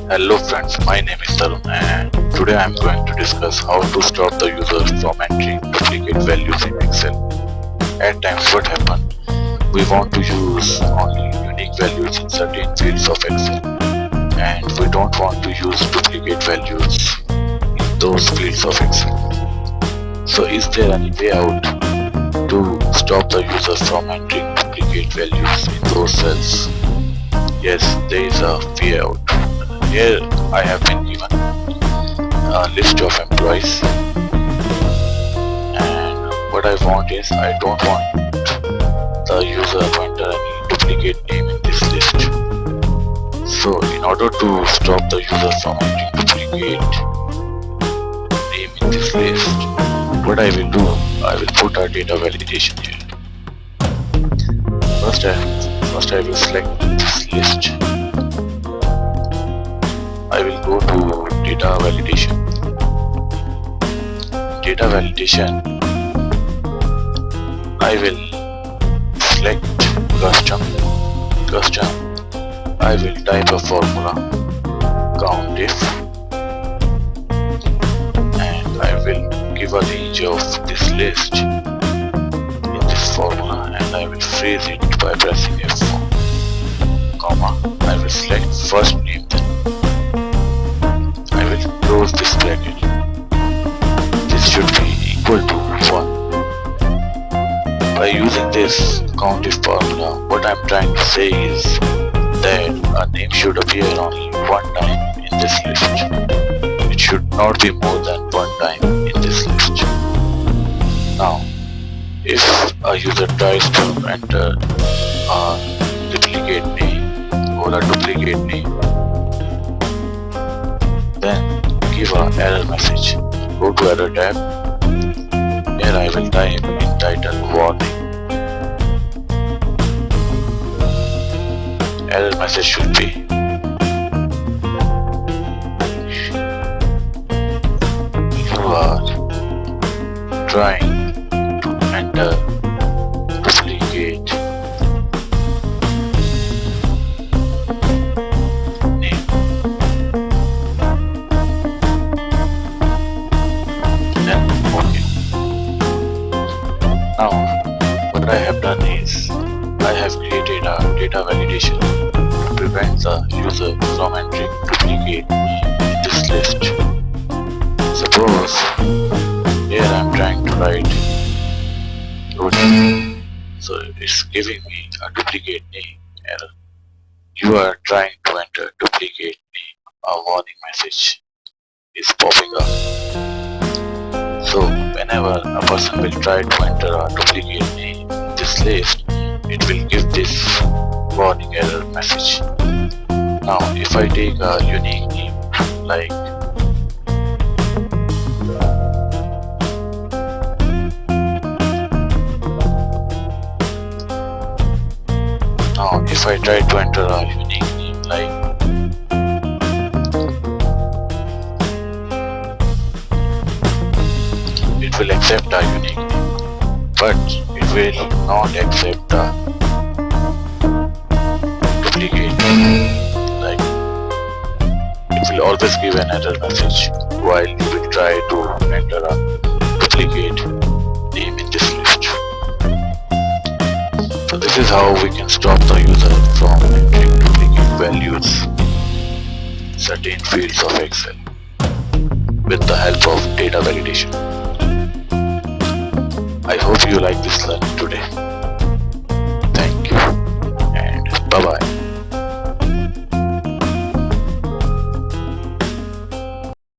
Hello friends, my name is Tarun and today I am going to discuss how to stop the user from entering duplicate values in Excel. At times what happens, we want to use only unique values in certain fields of Excel and we don't want to use duplicate values in those fields of Excel. So is there any way out to stop the user from entering duplicate values in those cells? Yes, there is a way out. Here I have been given a list of employees and what I want is I don't want the user to enter any duplicate name in this list. So in order to stop the user from entering duplicate name in this list, what I will do, I will put a data validation here. First I will select this list. I will go to data validation. Data validation, I will select custom. I will type a formula count if and I will give a range of this list in this formula and I will phrase it by pressing F4, comma, I will select first name, then I will close this bracket. This should be equal to 1. By using this count if formula, what I am trying to say is that a name should appear only one time in this list. It should not be more than one time in this list. Now, if a user tries to enter a duplicate name or a duplicate name, then give an error message. Go to error tab. Here I will type in title warning. Error message should be you are trying to enter duplicate name. Then OK. Now what I have done is I have created a data validation to prevent the user from entering duplicate in this list. Suppose here I am trying to write routine, so it's giving me a duplicate name error. You are trying to enter duplicate name, a warning message is popping up. So whenever a person will try to enter a duplicate name in this list, it will give this warning error message. Now if I take a unique name like if I try to enter a unique name like it will accept a unique name, but it will not accept the duplicate name. Like it will always give an error message while you will try to enter a duplicate name in this list. So this is how we can stop the user from entering duplicate values in certain fields of Excel with the help of data validation. I hope you like this learning today. Thank you and bye bye.